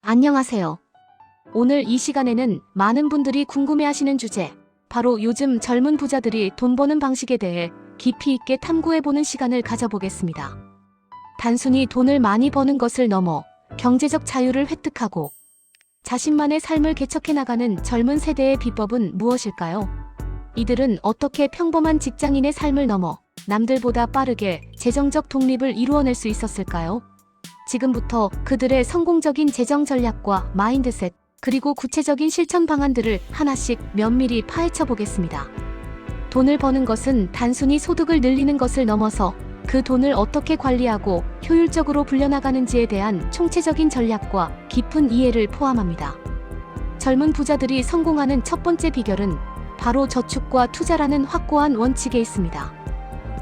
안녕하세요. 오늘 이 시간에는 많은 분들이 궁금해하시는 주제, 바로 요즘 젊은 부자들이 돈 버는 방식에 대해 깊이 있게 탐구해보는 시간을 가져보겠습니다. 단순히 돈을 많이 버는 것을 넘어 경제적 자유를 획득하고 자신만의 삶을 개척해 나가는 젊은 세대의 비법은 무엇일까요? 이들은 어떻게 평범한 직장인의 삶을 넘어 남들보다 빠르게 재정적 독립을 이루어낼 수 있었을까요? 지금부터 그들의 성공적인 재정 전략과 마인드셋, 그리고 구체적인 실천 방안들을 하나씩 면밀히 파헤쳐 보겠습니다. 돈을 버는 것은 단순히 소득을 늘리는 것을 넘어서 그 돈을 어떻게 관리하고 효율적으로 불려나가는지에 대한 총체적인 전략과 깊은 이해를 포함합니다. 젊은 부자들이 성공하는 첫 번째 비결은 바로 저축과 투자라는 확고한 원칙에 있습니다.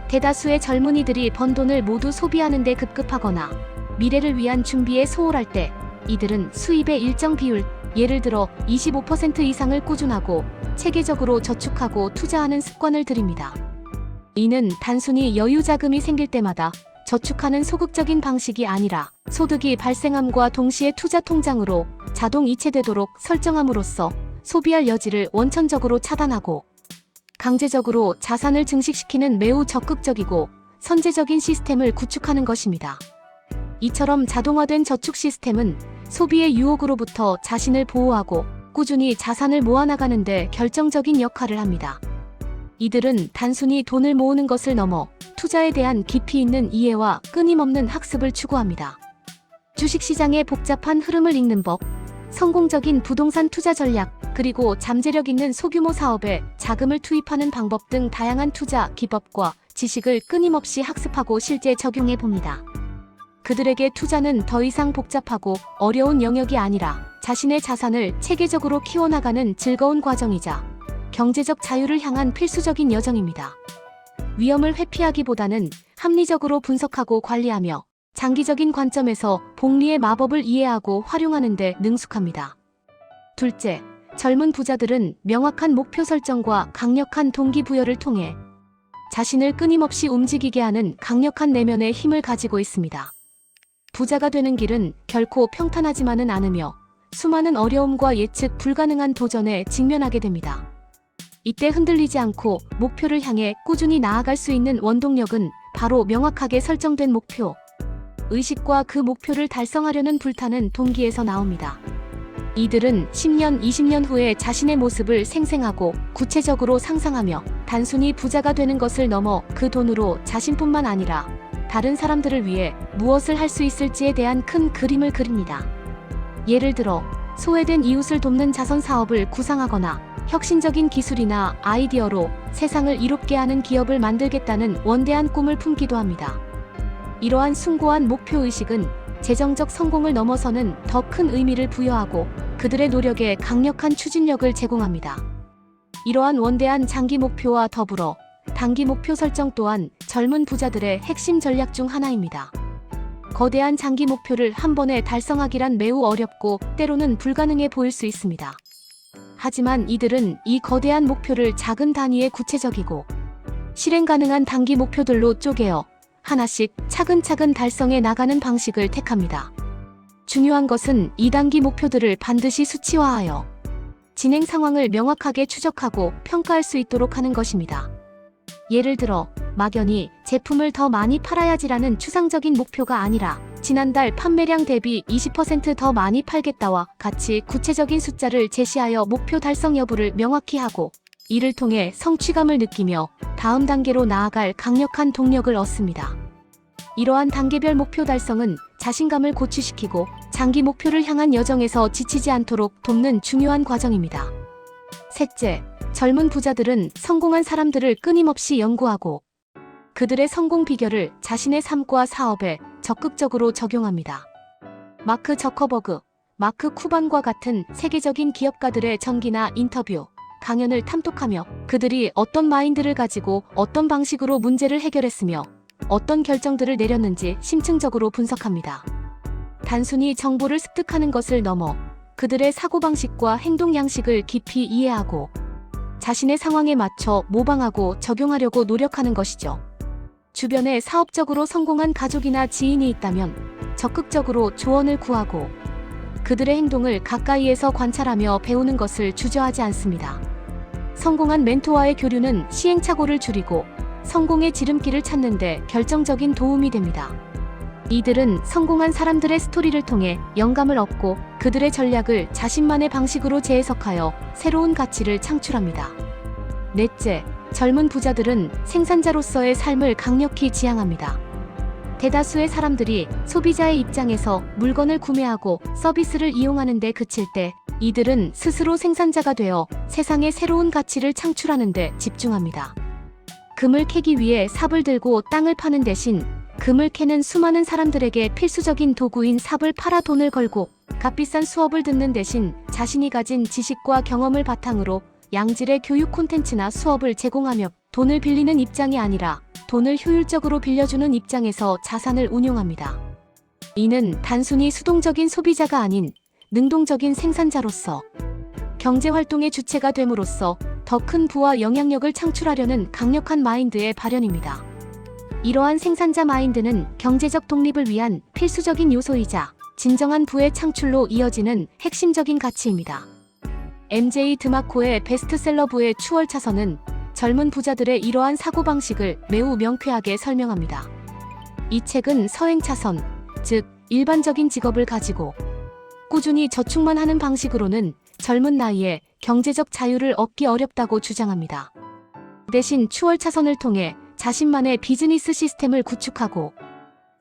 대다수의 젊은이들이 번 돈을 모두 소비하는 데 급급하거나 미래를 위한 준비에 소홀할 때 이들은 수입의 일정 비율, 예를 들어 25% 이상을 꾸준하고 체계적으로 저축하고 투자하는 습관을 들입니다. 이는 단순히 여유 자금이 생길 때마다 저축하는 소극적인 방식이 아니라 소득이 발생함과 동시에 투자 통장으로 자동 이체되도록 설정함으로써 소비할 여지를 원천적으로 차단하고 강제적으로 자산을 증식시키는 매우 적극적이고 선제적인 시스템을 구축하는 것입니다. 이처럼 자동화된 저축 시스템은 소비의 유혹으로부터 자신을 보호하고 꾸준히 자산을 모아나가는 데 결정적인 역할을 합니다. 이들은 단순히 돈을 모으는 것을 넘어 투자에 대한 깊이 있는 이해와 끊임없는 학습을 추구합니다. 주식시장의 복잡한 흐름을 읽는 법, 성공적인 부동산 투자 전략, 그리고 잠재력 있는 소규모 사업에 자금을 투입하는 방법 등 다양한 투자 기법과 지식을 끊임없이 학습하고 실제 적용해 봅니다. 그들에게 투자는 더 이상 복잡하고 어려운 영역이 아니라 자신의 자산을 체계적으로 키워나가는 즐거운 과정이자 경제적 자유를 향한 필수적인 여정입니다. 위험을 회피하기보다는 합리적으로 분석하고 관리하며 장기적인 관점에서 복리의 마법을 이해하고 활용하는 데 능숙합니다. 둘째, 젊은 부자들은 명확한 목표 설정과 강력한 동기부여를 통해 자신을 끊임없이 움직이게 하는 강력한 내면의 힘을 가지고 있습니다. 부자가 되는 길은 결코 평탄하지만은 않으며 수많은 어려움과 예측 불가능한 도전에 직면하게 됩니다. 이때 흔들리지 않고 목표를 향해 꾸준히 나아갈 수 있는 원동력은 바로 명확하게 설정된 목표, 의식과 그 목표를 달성하려는 불타는 동기에서 나옵니다. 이들은 10년, 20년 후에 자신의 모습을 생생하고 구체적으로 상상하며 단순히 부자가 되는 것을 넘어 그 돈으로 자신뿐만 아니라 다른 사람들을 위해 무엇을 할 수 있을지에 대한 큰 그림을 그립니다. 예를 들어 소외된 이웃을 돕는 자선 사업을 구상하거나 혁신적인 기술이나 아이디어로 세상을 이롭게 하는 기업을 만들겠다는 원대한 꿈을 품기도 합니다. 이러한 숭고한 목표의식은 재정적 성공을 넘어서는 더 큰 의미를 부여하고 그들의 노력에 강력한 추진력을 제공합니다. 이러한 원대한 장기 목표와 더불어 단기 목표 설정 또한 젊은 부자들의 핵심 전략 중 하나입니다. 거대한 장기 목표를 한 번에 달성하기란 매우 어렵고 때로는 불가능해 보일 수 있습니다. 하지만 이들은 이 거대한 목표를 작은 단위의 구체적이고 실행 가능한 단기 목표들로 쪼개어 하나씩 차근차근 달성해 나가는 방식을 택합니다. 중요한 것은 이 단기 목표들을 반드시 수치화하여 진행 상황을 명확하게 추적하고 평가할 수 있도록 하는 것입니다. 예를 들어 막연히 제품을 더 많이 팔아야지라는 추상적인 목표가 아니라 지난달 판매량 대비 20% 더 많이 팔겠다와 같이 구체적인 숫자를 제시하여 목표 달성 여부를 명확히 하고 이를 통해 성취감을 느끼며 다음 단계로 나아갈 강력한 동력을 얻습니다. 이러한 단계별 목표 달성은 자신감을 고취시키고 장기 목표를 향한 여정에서 지치지 않도록 돕는 중요한 과정입니다. 셋째, 젊은 부자들은 성공한 사람들을 끊임없이 연구하고 그들의 성공 비결을 자신의 삶과 사업에 적극적으로 적용합니다. 마크 저커버그, 마크 쿠반과 같은 세계적인 기업가들의 전기나 인터뷰, 강연을 탐독하며 그들이 어떤 마인드를 가지고 어떤 방식으로 문제를 해결했으며 어떤 결정들을 내렸는지 심층적으로 분석합니다. 단순히 정보를 습득하는 것을 넘어 그들의 사고방식과 행동 양식을 깊이 이해하고 자신의 상황에 맞춰 모방하고 적용하려고 노력하는 것이죠. 주변에 사업적으로 성공한 가족이나 지인이 있다면 적극적으로 조언을 구하고 그들의 행동을 가까이에서 관찰하며 배우는 것을 주저하지 않습니다. 성공한 멘토와의 교류는 시행착오를 줄이고 성공의 지름길을 찾는 데 결정적인 도움이 됩니다. 이들은 성공한 사람들의 스토리를 통해 영감을 얻고 그들의 전략을 자신만의 방식으로 재해석하여 새로운 가치를 창출합니다. 넷째, 젊은 부자들은 생산자로서의 삶을 강력히 지향합니다. 대다수의 사람들이 소비자의 입장에서 물건을 구매하고 서비스를 이용하는 데 그칠 때 이들은 스스로 생산자가 되어 세상에 새로운 가치를 창출하는 데 집중합니다. 금을 캐기 위해 삽을 들고 땅을 파는 대신 금을 캐는 수많은 사람들에게 필수적인 도구인 삽을 팔아 돈을 걸고 값비싼 수업을 듣는 대신 자신이 가진 지식과 경험을 바탕으로 양질의 교육 콘텐츠나 수업을 제공하며 돈을 빌리는 입장이 아니라 돈을 효율적으로 빌려주는 입장에서 자산을 운용합니다. 이는 단순히 수동적인 소비자가 아닌 능동적인 생산자로서 경제활동의 주체가 됨으로써 더 큰 부와 영향력을 창출하려는 강력한 마인드의 발현입니다. 이러한 생산자 마인드는 경제적 독립을 위한 필수적인 요소이자 진정한 부의 창출로 이어지는 핵심적인 가치입니다. MJ 드마코의 베스트셀러 부의 추월차선은 젊은 부자들의 이러한 사고방식을 매우 명쾌하게 설명합니다. 이 책은 서행차선, 즉 일반적인 직업을 가지고 꾸준히 저축만 하는 방식으로는 젊은 나이에 경제적 자유를 얻기 어렵다고 주장합니다. 대신 추월차선을 통해 자신만의 비즈니스 시스템을 구축하고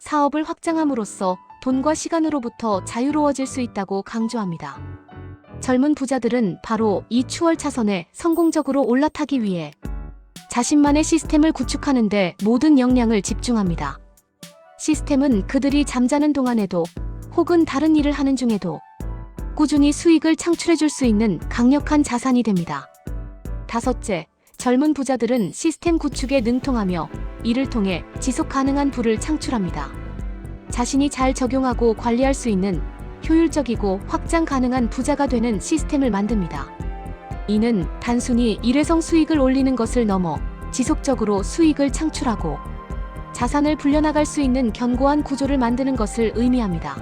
사업을 확장함으로써 돈과 시간으로부터 자유로워질 수 있다고 강조합니다. 젊은 부자들은 바로 이 추월차선에 성공적으로 올라타기 위해 자신만의 시스템을 구축하는 데 모든 역량을 집중합니다. 시스템은 그들이 잠자는 동안에도 혹은 다른 일을 하는 중에도 꾸준히 수익을 창출해줄 수 있는 강력한 자산이 됩니다. 다섯째, 젊은 부자들은 시스템 구축에 능통하며 이를 통해 지속 가능한 부를 창출합니다. 자신이 잘 적용하고 관리할 수 있는 효율적이고 확장 가능한 부자가 되는 시스템을 만듭니다. 이는 단순히 일회성 수익을 올리는 것을 넘어 지속적으로 수익을 창출하고 자산을 불려나갈 수 있는 견고한 구조를 만드는 것을 의미합니다.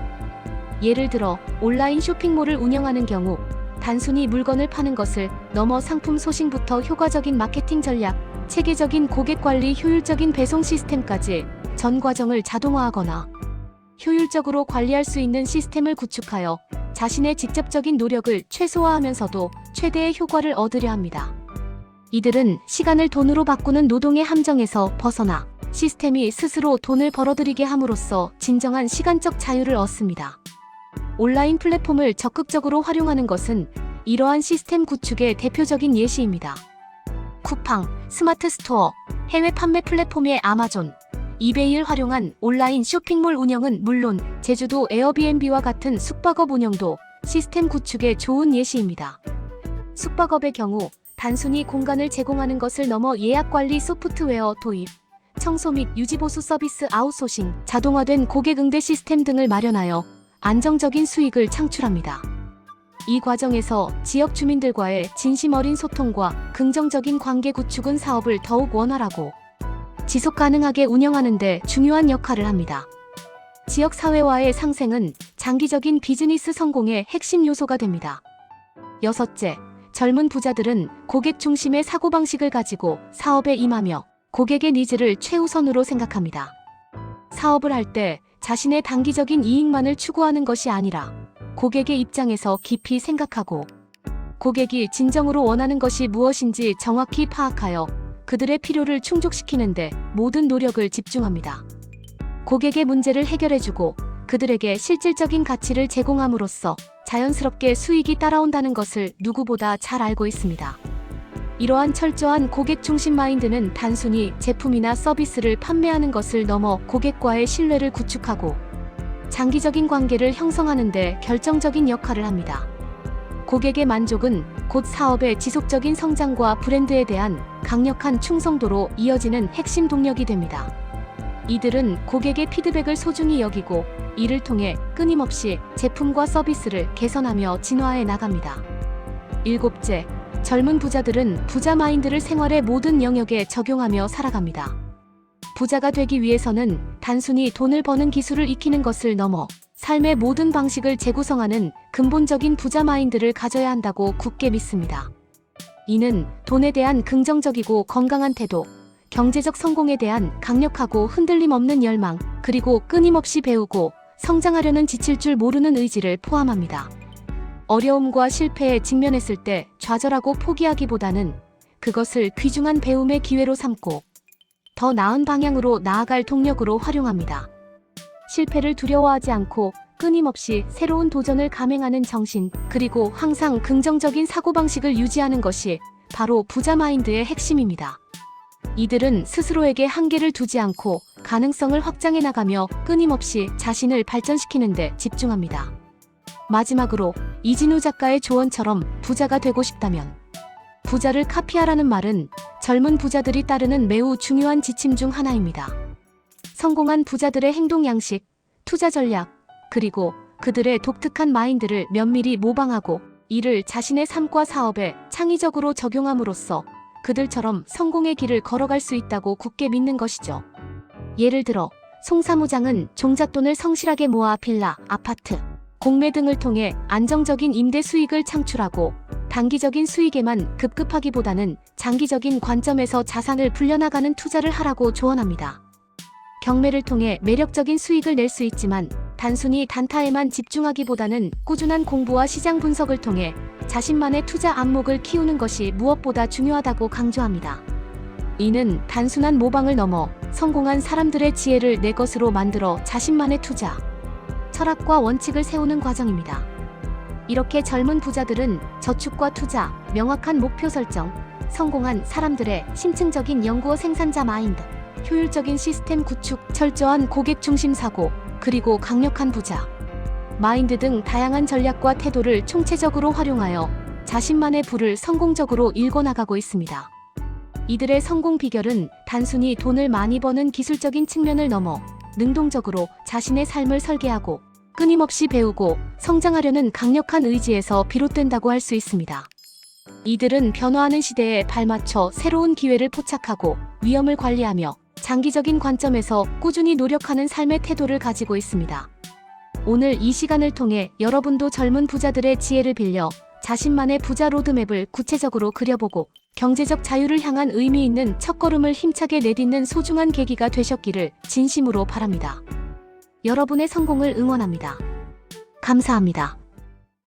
예를 들어 온라인 쇼핑몰을 운영하는 경우 단순히 물건을 파는 것을 넘어 상품 소싱부터 효과적인 마케팅 전략, 체계적인 고객 관리, 효율적인 배송 시스템까지 전 과정을 자동화하거나 효율적으로 관리할 수 있는 시스템을 구축하여 자신의 직접적인 노력을 최소화하면서도 최대의 효과를 얻으려 합니다. 이들은 시간을 돈으로 바꾸는 노동의 함정에서 벗어나 시스템이 스스로 돈을 벌어들이게 함으로써 진정한 시간적 자유를 얻습니다. 온라인 플랫폼을 적극적으로 활용하는 것은 이러한 시스템 구축의 대표적인 예시입니다. 쿠팡, 스마트 스토어, 해외 판매 플랫폼의 아마존, 이베이를 활용한 온라인 쇼핑몰 운영은 물론 제주도 에어비앤비와 같은 숙박업 운영도 시스템 구축의 좋은 예시입니다. 숙박업의 경우 단순히 공간을 제공하는 것을 넘어 예약관리 소프트웨어 도입, 청소 및 유지보수 서비스 아웃소싱, 자동화된 고객 응대 시스템 등을 마련하여 안정적인 수익을 창출합니다. 이 과정에서 지역 주민들과의 진심 어린 소통과 긍정적인 관계 구축은 사업을 더욱 원활하고 지속 가능하게 운영하는 데 중요한 역할을 합니다. 지역 사회와의 상생은 장기적인 비즈니스 성공의 핵심 요소가 됩니다. 여섯째, 젊은 부자들은 고객 중심의 사고방식을 가지고 사업에 임하며 고객의 니즈를 최우선으로 생각합니다. 사업을 할 때 자신의 단기적인 이익만을 추구하는 것이 아니라 고객의 입장에서 깊이 생각하고 고객이 진정으로 원하는 것이 무엇인지 정확히 파악하여 그들의 필요를 충족시키는데 모든 노력을 집중합니다. 고객의 문제를 해결해주고 그들에게 실질적인 가치를 제공함으로써 자연스럽게 수익이 따라온다는 것을 누구보다 잘 알고 있습니다. 이러한 철저한 고객 중심 마인드는 단순히 제품이나 서비스를 판매하는 것을 넘어 고객과의 신뢰를 구축하고 장기적인 관계를 형성하는 데 결정적인 역할을 합니다. 고객의 만족은 곧 사업의 지속적인 성장과 브랜드에 대한 강력한 충성도로 이어지는 핵심 동력이 됩니다. 이들은 고객의 피드백을 소중히 여기고 이를 통해 끊임없이 제품과 서비스를 개선하며 진화해 나갑니다. 일곱째, 젊은 부자들은 부자 마인드를 생활의 모든 영역에 적용하며 살아갑니다. 부자가 되기 위해서는 단순히 돈을 버는 기술을 익히는 것을 넘어 삶의 모든 방식을 재구성하는 근본적인 부자 마인드를 가져야 한다고 굳게 믿습니다. 이는 돈에 대한 긍정적이고 건강한 태도, 경제적 성공에 대한 강력하고 흔들림 없는 열망, 그리고 끊임없이 배우고 성장하려는 지칠 줄 모르는 의지를 포함합니다. 어려움과 실패에 직면했을 때 좌절하고 포기하기보다는 그것을 귀중한 배움의 기회로 삼고 더 나은 방향으로 나아갈 동력으로 활용합니다. 실패를 두려워하지 않고 끊임없이 새로운 도전을 감행하는 정신, 그리고 항상 긍정적인 사고방식을 유지하는 것이 바로 부자 마인드의 핵심입니다. 이들은 스스로에게 한계를 두지 않고 가능성을 확장해 나가며 끊임없이 자신을 발전시키는 데 집중합니다. 마지막으로 이진우 작가의 조언처럼 부자가 되고 싶다면 부자를 카피하라는 말은 젊은 부자들이 따르는 매우 중요한 지침 중 하나입니다. 성공한 부자들의 행동 양식, 투자 전략, 그리고 그들의 독특한 마인드를 면밀히 모방하고 이를 자신의 삶과 사업에 창의적으로 적용함으로써 그들처럼 성공의 길을 걸어갈 수 있다고 굳게 믿는 것이죠. 예를 들어 송 사무장은 종잣돈을 성실하게 모아 빌라, 아파트, 공매 등을 통해 안정적인 임대 수익을 창출하고 단기적인 수익에만 급급하기보다는 장기적인 관점에서 자산을 불려나가는 투자를 하라고 조언합니다. 경매를 통해 매력적인 수익을 낼 수 있지만 단순히 단타에만 집중하기보다는 꾸준한 공부와 시장 분석을 통해 자신만의 투자 안목을 키우는 것이 무엇보다 중요하다고 강조합니다. 이는 단순한 모방을 넘어 성공한 사람들의 지혜를 내 것으로 만들어 자신만의 투자, 철학과 원칙을 세우는 과정입니다. 이렇게 젊은 부자들은 저축과 투자, 명확한 목표 설정, 성공한 사람들의 심층적인 연구어 생산자 마인드, 효율적인 시스템 구축, 철저한 고객 중심 사고, 그리고 강력한 부자 마인드 등 다양한 전략과 태도를 총체적으로 활용하여 자신만의 부를 성공적으로 일궈나가고 있습니다. 이들의 성공 비결은 단순히 돈을 많이 버는 기술적인 측면을 넘어 능동적으로 자신의 삶을 설계하고 끊임없이 배우고 성장하려는 강력한 의지에서 비롯된다고 할 수 있습니다. 이들은 변화하는 시대에 발맞춰 새로운 기회를 포착하고 위험을 관리하며 장기적인 관점에서 꾸준히 노력하는 삶의 태도를 가지고 있습니다. 오늘 이 시간을 통해 여러분도 젊은 부자들의 지혜를 빌려 자신만의 부자 로드맵을 구체적으로 그려보고 경제적 자유를 향한 의미 있는 첫걸음을 힘차게 내딛는 소중한 계기가 되셨기를 진심으로 바랍니다. 여러분의 성공을 응원합니다. 감사합니다.